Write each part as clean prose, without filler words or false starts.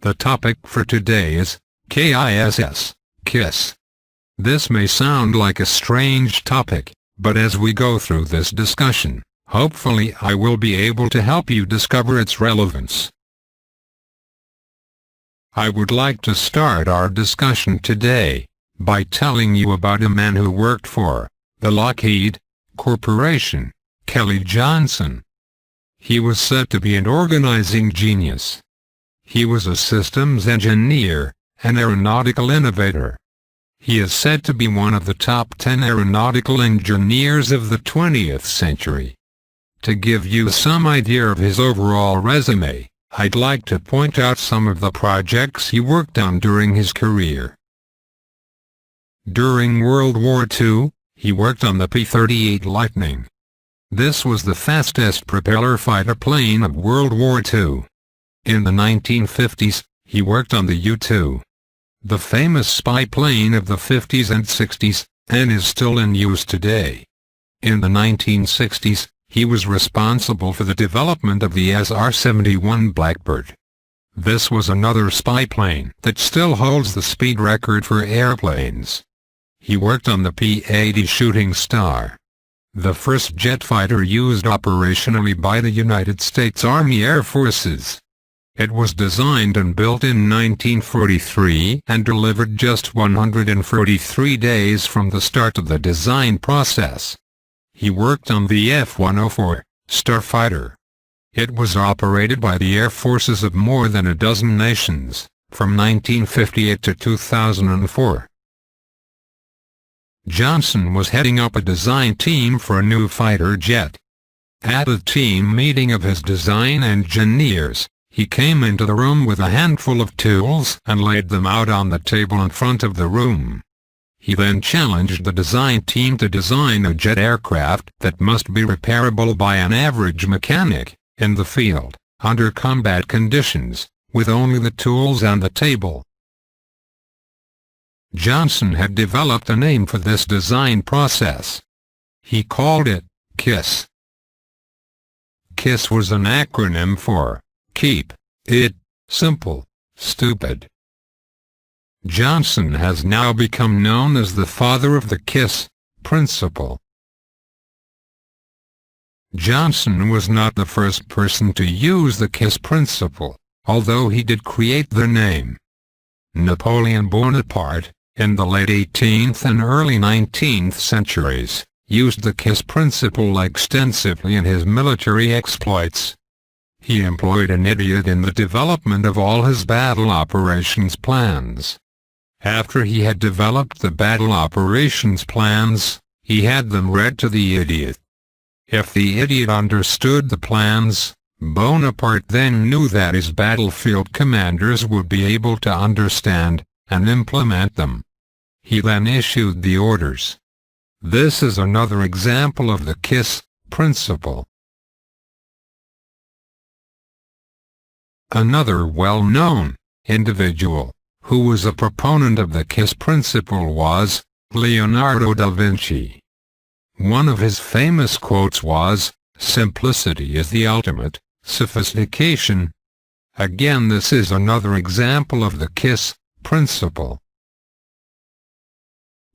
The topic for today is KISS, KISS. This may sound like a strange topic, but as we go through this discussion, hopefully I will be able to help you discover its relevance. I would like to start our discussion today by telling you about a man who worked for the Lockheed Corporation, Kelly Johnson. He was said to be an organizing genius. He was a systems engineer, an aeronautical innovator. He is said to be one of the top 10 aeronautical engineers of the 20th century. To give you some idea of his overall resume, I'd like to point out some of the projects he worked on during his career. During World War II, he worked on the P-38 Lightning. This was the fastest propeller fighter plane of World War II. In the 1950s, he worked on the U-2, the famous spy plane of the 50s and 60s, and is still in use today. In the 1960s, he was responsible for the development of the SR-71 Blackbird. This was another spy plane that still holds the speed record for airplanes. He worked on the P-80 Shooting Star, the first jet fighter used operationally by the United States Army Air Forces. It was designed and built in 1943 and delivered just 143 days from the start of the design process. He worked on the F-104 Starfighter. It was operated by the air forces of more than a dozen nations, from 1958 to 2004. Johnson was heading up a design team for a new fighter jet. At a team meeting of his design engineers, he came into the room with a handful of tools and laid them out on the table in front of the room. He then challenged the design team to design a jet aircraft that must be repairable by an average mechanic, in the field, under combat conditions, with only the tools on the table. Johnson had developed a name for this design process. He called it KISS. KISS was an acronym for Keep It Simple, Stupid. Johnson has now become known as the father of the KISS principle. Johnson was not the first person to use the KISS principle, although he did create the name. Napoleon Bonaparte, in the late 18th and early 19th centuries, used the KISS principle extensively in his military exploits. He employed an idiot in the development of all his battle operations plans. After he had developed the battle operations plans, he had them read to the idiot. If the idiot understood the plans, Bonaparte then knew that his battlefield commanders would be able to understand and implement them. He then issued the orders. This is another example of the KISS principle. Another well-known individual who was a proponent of the KISS principle was Leonardo da Vinci. One of his famous quotes was, "Simplicity is the ultimate sophistication." Again, this is another example of the KISS principle.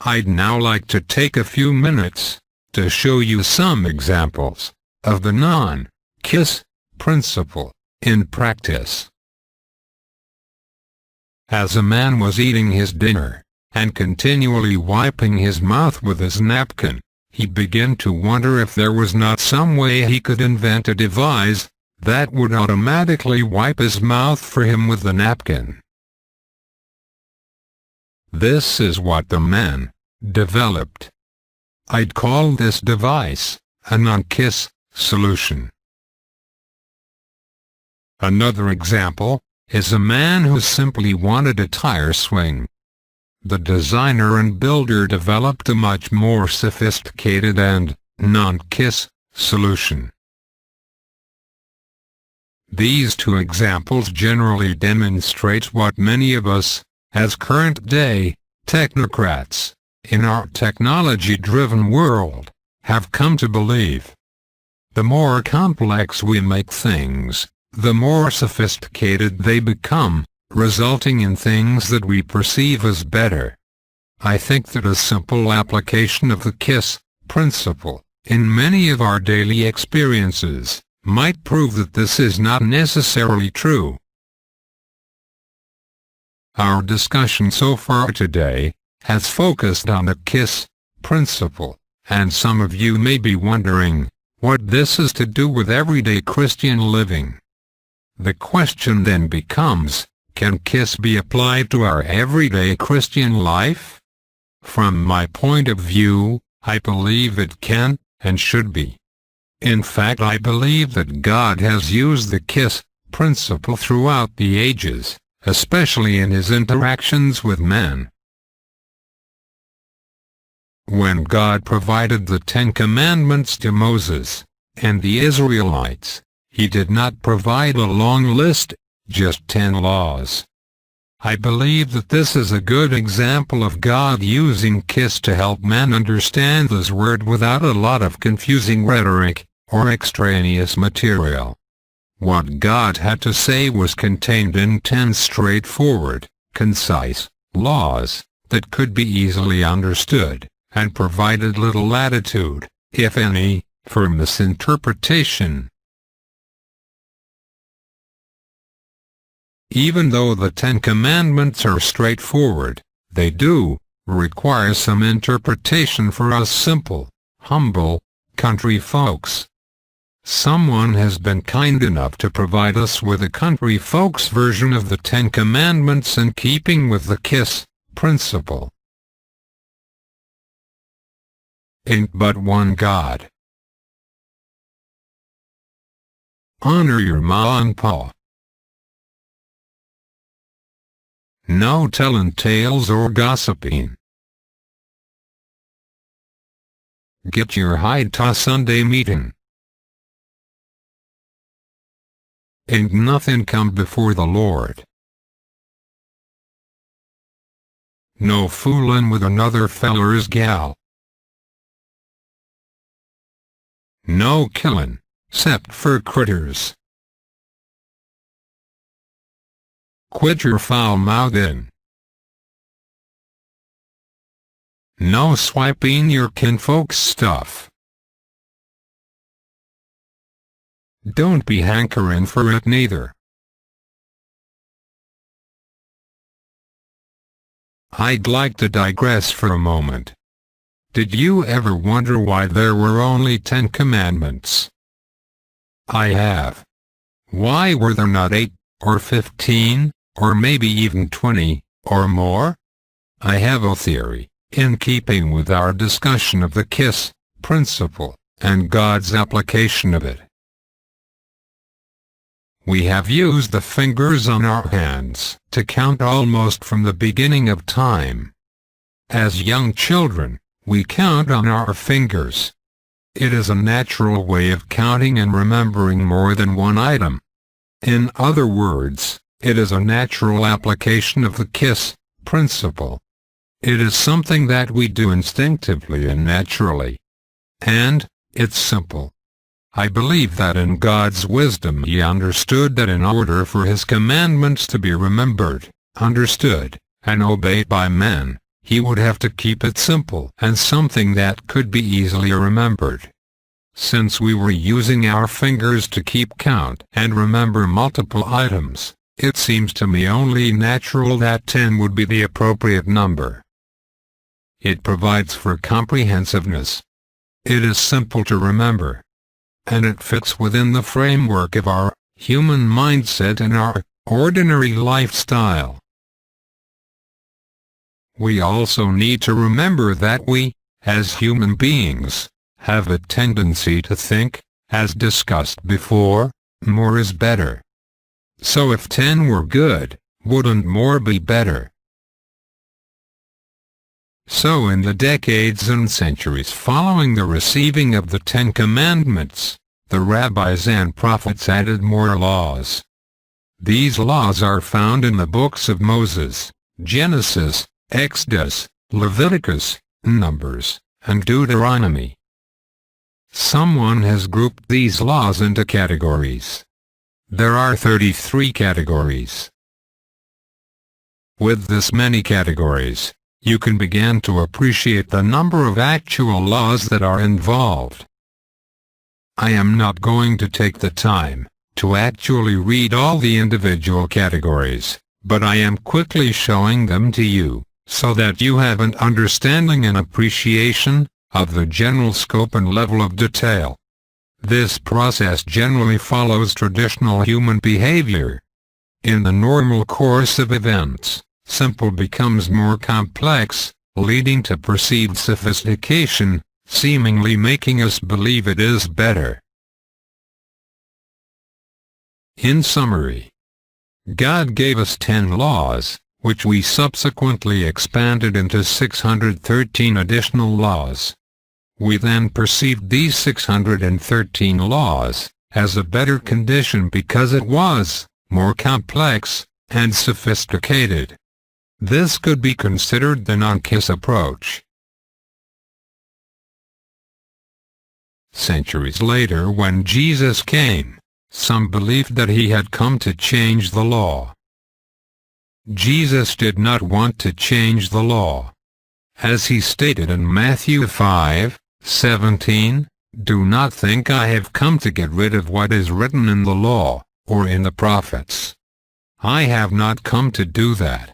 I'd now like to take a few minutes to show you some examples of the non-KISS principle in practice. As a man was eating his dinner, and continually wiping his mouth with his napkin, he began to wonder if there was not some way he could invent a device that would automatically wipe his mouth for him with the napkin. This is what the man developed. I'd call this device a non-KISS solution. Another example is a man who simply wanted a tire swing. The designer and builder developed a much more sophisticated and non-KISS solution. These two examples generally demonstrate what many of us, as current-day technocrats, in our technology-driven world, have come to believe. The more complex we make things, the more sophisticated they become, resulting in things that we perceive as better. I think that a simple application of the KISS principle in many of our daily experiences might prove that this is not necessarily true. Our discussion so far today has focused on the KISS principle, and some of you may be wondering what this is to do with everyday Christian living. The question then becomes, can KISS be applied to our everyday Christian life? From my point of view, I believe it can and should be. In fact, I believe that God has used the KISS principle throughout the ages, especially in his interactions with men. When God provided the Ten Commandments to Moses and the Israelites, he did not provide a long list, just 10 laws. I believe that this is a good example of God using KISS to help men understand this word without a lot of confusing rhetoric or extraneous material. What God had to say was contained in 10 straightforward, concise laws that could be easily understood, and provided little latitude, if any, for misinterpretation. Even though the Ten Commandments are straightforward, they do require some interpretation for us simple, humble, country folks. Someone has been kind enough to provide us with a country folks version of the Ten Commandments in keeping with the KISS principle. Ain't but one God. Honor your ma and pa. No tellin' tales or gossiping. Get your hide to Sunday meeting. Ain't nothing come before the Lord. No foolin' with another feller's gal. No killin', 'cept for critters. Quit your foul-mouthin'. No swiping your kinfolk's stuff. Don't be hankerin' for it neither. I'd like to digress for a moment. Did you ever wonder why there were only 10 commandments? I have. Why were there not 8, or 15, or maybe even 20, or more? I have a theory, in keeping with our discussion of the KISS principle, and God's application of it. We have used the fingers on our hands to count almost from the beginning of time. As young children, we count on our fingers. It is a natural way of counting and remembering more than one item. In other words, it is a natural application of the KISS principle. It is something that we do instinctively and naturally. And it's simple. I believe that in God's wisdom he understood that in order for his commandments to be remembered, understood, and obeyed by men, he would have to keep it simple and something that could be easily remembered. Since we were using our fingers to keep count and remember multiple items, it seems to me only natural that 10 would be the appropriate number. It provides for comprehensiveness. It is simple to remember. And it fits within the framework of our human mindset and our ordinary lifestyle. We also need to remember that we, as human beings, have a tendency to think, as discussed before, more is better. So if 10 were good, wouldn't more be better? So in the decades and centuries following the receiving of the Ten Commandments, the rabbis and prophets added more laws. These laws are found in the books of Moses, Genesis, Exodus, Leviticus, Numbers, and Deuteronomy. Someone has grouped these laws into categories. There are 33 categories. With this many categories, you can begin to appreciate the number of actual laws that are involved. I am not going to take the time to actually read all the individual categories, but I am quickly showing them to you, so that you have an understanding and appreciation of the general scope and level of detail. This process generally follows traditional human behavior. In the normal course of events, simple becomes more complex, leading to perceived sophistication, seemingly making us believe it is better. In summary, God gave us 10 laws, which we subsequently expanded into 613 additional laws. We then perceived these 613 laws as a better condition because it was more complex and sophisticated. This could be considered the non-KISS approach. Centuries later, when Jesus came, some believed that he had come to change the law. Jesus did not want to change the law. As he stated in Matthew 5:17, "Do not think I have come to get rid of what is written in the law, or in the prophets. I have not come to do that.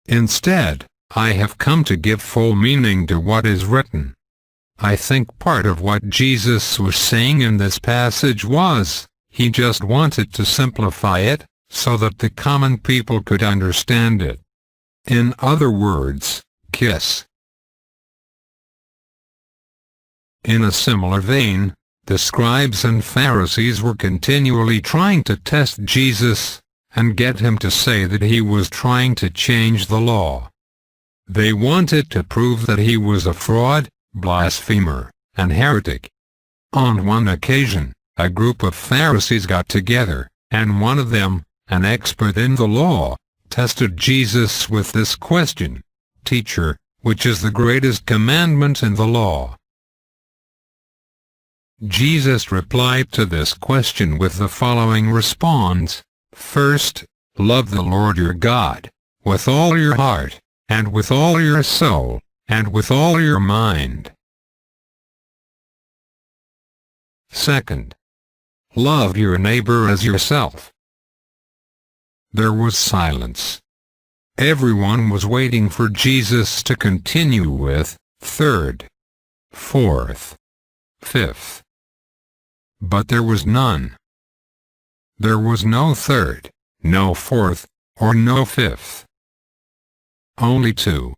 Instead, I have come to give full meaning to what is written." I think part of what Jesus was saying in this passage was, he just wanted to simplify it, so that the common people could understand it. In other words, KISS. In a similar vein, the scribes and Pharisees were continually trying to test Jesus, and get him to say that he was trying to change the law. They wanted to prove that he was a fraud, blasphemer, and heretic. On one occasion, a group of Pharisees got together, and one of them, an expert in the law, tested Jesus with this question, "Teacher, which is the greatest commandment in the law?" Jesus replied to this question with the following response: "First, love the Lord your God, with all your heart, and with all your soul, and with all your mind. Second, love your neighbor as yourself." There was silence. Everyone was waiting for Jesus to continue with third, fourth, fifth. But there was none. There was no third, no fourth, or no fifth. Only two.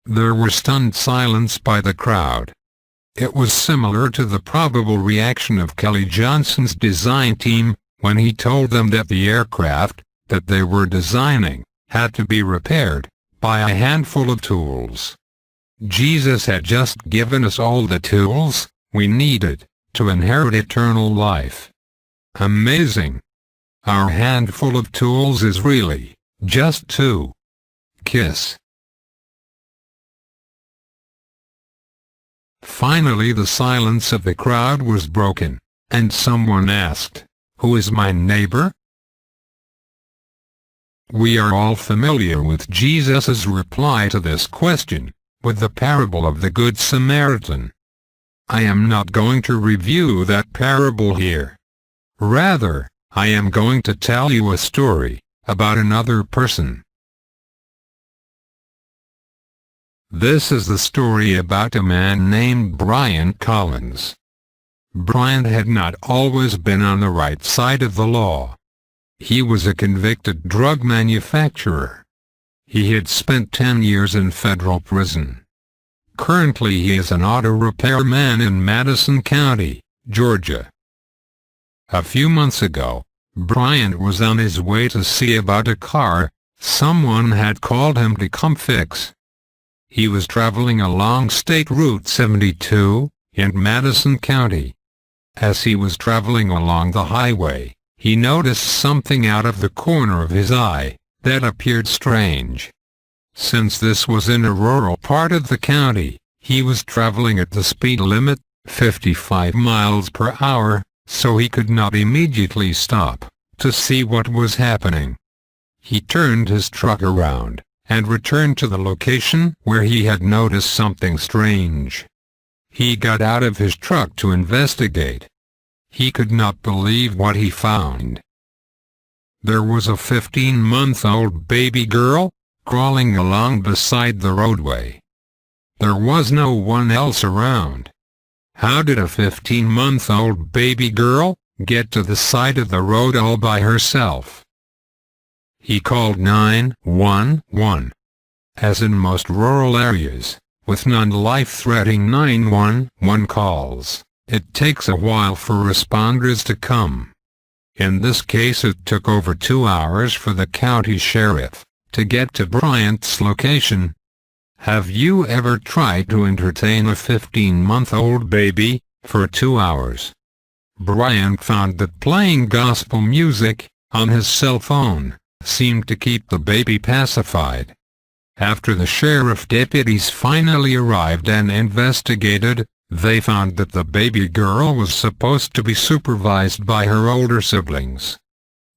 There was stunned silence by the crowd. It was similar to the probable reaction of Kelly Johnson's design team when he told them that the aircraft that they were designing had to be repaired by a handful of tools. Jesus had just given us all the tools we needed to inherit eternal life. Amazing! Our handful of tools is really just two. KISS. Finally, the silence of the crowd was broken, and someone asked, "Who is my neighbor?" We are all familiar with Jesus' reply to this question, with the parable of the Good Samaritan. I am not going to review that parable here. Rather, I am going to tell you a story about another person. This is the story about a man named Brian Collins. Brian had not always been on the right side of the law. He was a convicted drug manufacturer. He had spent 10 years in federal prison. Currently he is an auto repairman in Madison County, Georgia. A few months ago, Brian was on his way to see about a car someone had called him to come fix. He was traveling along State Route 72, in Madison County. As he was traveling along the highway, he noticed something out of the corner of his eye that appeared strange. Since this was in a rural part of the county, he was traveling at the speed limit, 55 miles per hour, so he could not immediately stop to see what was happening. He turned his truck around and returned to the location where he had noticed something strange. He got out of his truck to investigate. He could not believe what he found. There was a 15-month-old baby girl crawling along beside the roadway. There was no one else around. How did a 15-month-old baby girl get to the side of the road all by herself? He called 911. As in most rural areas, with non-life-threatening 911 calls, it takes a while for responders to come. In this case, it took over 2 hours for the county sheriff to get to Bryant's location. Have you ever tried to entertain a 15-month-old baby for 2 hours? Bryant found that playing gospel music on his cell phone seemed to keep the baby pacified. After the sheriff deputies finally arrived and investigated, they found that the baby girl was supposed to be supervised by her older siblings.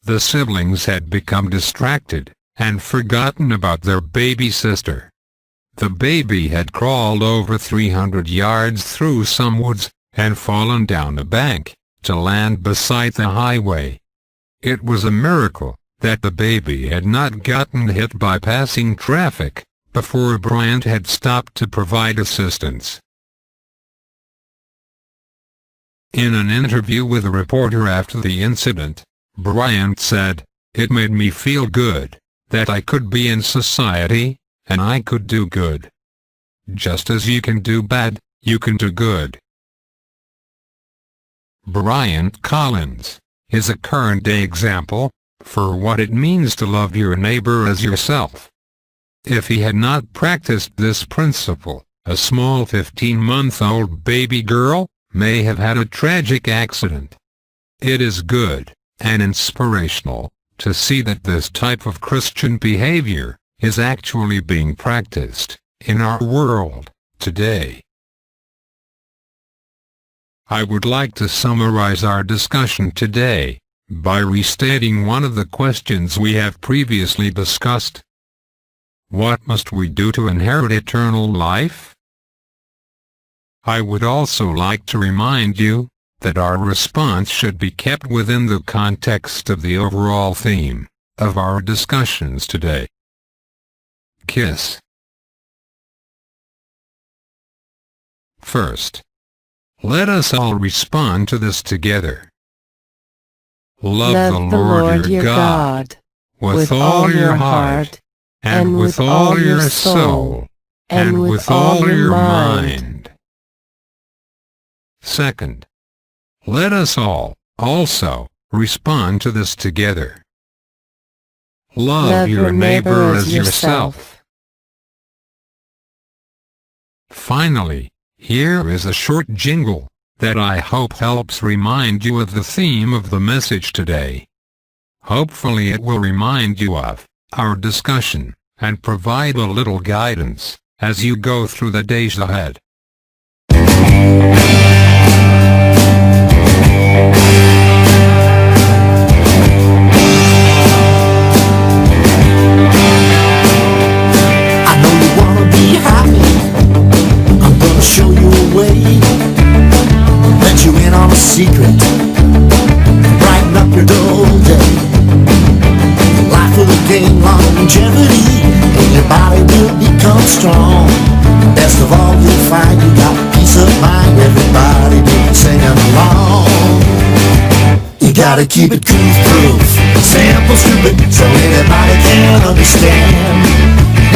The siblings had become distracted and forgotten about their baby sister. The baby had crawled over 300 yards through some woods and fallen down a bank to land beside the highway. It was a miracle that the baby had not gotten hit by passing traffic before Bryant had stopped to provide assistance. In an interview with a reporter after the incident, Bryant said, "It made me feel good that I could be in society, and I could do good. Just as you can do bad, you can do good." Bryant Collins is a current-day example for what it means to love your neighbor as yourself. If he had not practiced this principle, a small 15-month-old baby girl may have had a tragic accident. It is good and inspirational to see that this type of Christian behavior is actually being practiced in our world today. I would like to summarize our discussion today by restating one of the questions we have previously discussed. What must we do to inherit eternal life? I would also like to remind you that our response should be kept within the context of the overall theme of our discussions today. KISS. First, let us all respond to this together. Love the Lord your God with all your heart, and with all your soul, and with all your mind. Second, let us all also respond to this together. Love your neighbor as yourself. Finally, here is a short jingle that I hope helps remind you of the theme of the message today. Hopefully it will remind you of our discussion and provide a little guidance as you go through the days ahead. I know you wanna be happy. I'm gonna show you a way. Let you in on a secret. Brighten up your dull day. Life will gain longevity, and your body will become strong. Best of all, you'll find you got peace of mind. Everybody be singing along. You gotta keep it groove-proof, simple, stupid, so anybody can understand.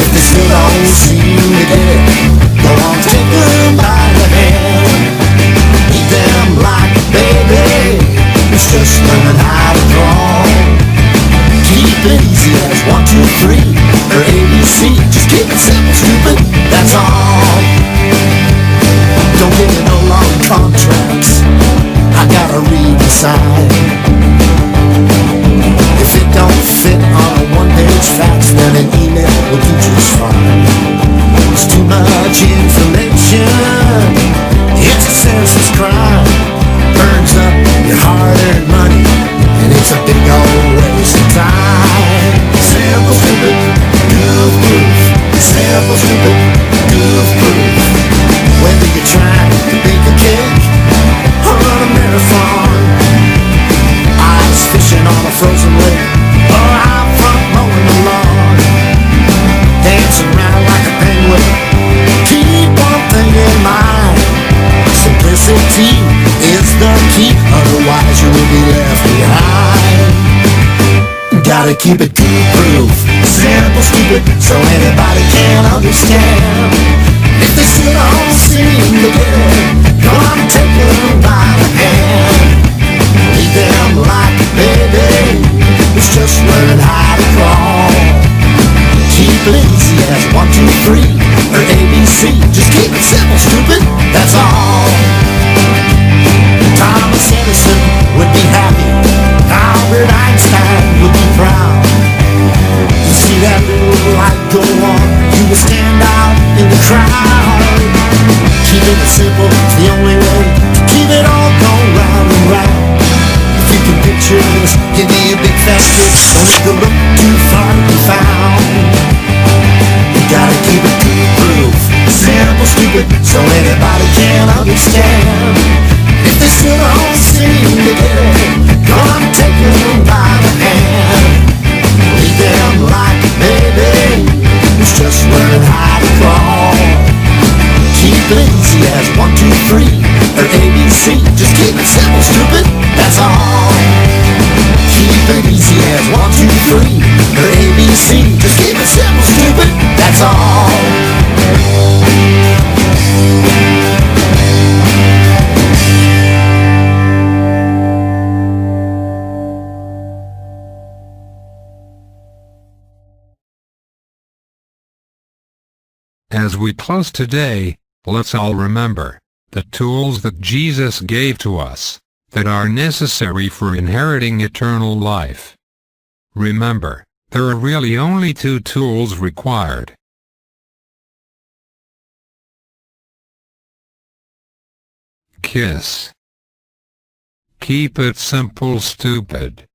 If they still don't seem to get it, go on, take them by the hand. Eat them like a baby who's just learning how to crawl. Keep it easy as 1, 2, 3 or ABC. Just keep it simple, stupid, that's all. Don't give me no long contracts, I gotta read inside. If it don't fit on a one-page fax, then it keep it foolproof, simple, stupid, so anybody can understand. If they still don't seem to get it, come on and take them by the hand. Lead them like a baby who's just learning how to crawl. Keep it easy as 1, 2, 3, or ABC. Just keep it simple, stupid, that's all. Thomas Edison would be happy, Albert Einstein would be proud. You see that little light go on, you will stand out in the crowd. Keeping it simple is the only way to keep it all going round and round. If you can picture this, give me a big fast kiss. Don't need to look too far to be found. You gotta keep it foolproof, simple, stupid, so anybody can understand. If they still don't seem to get it, go on and take them by the hand. Lead them like a baby who's just learning how to crawl. Keep it easy as 1, 2, 3, or ABC. Just keep it simple, stupid, that's all. Keep it easy as 1, 2, 3, or ABC. Just keep it simple, stupid, that's all. As we close today, let's all remember the tools that Jesus gave to us that are necessary for inheriting eternal life. Remember, there are really only 2 tools required. KISS. Keep it simple, stupid.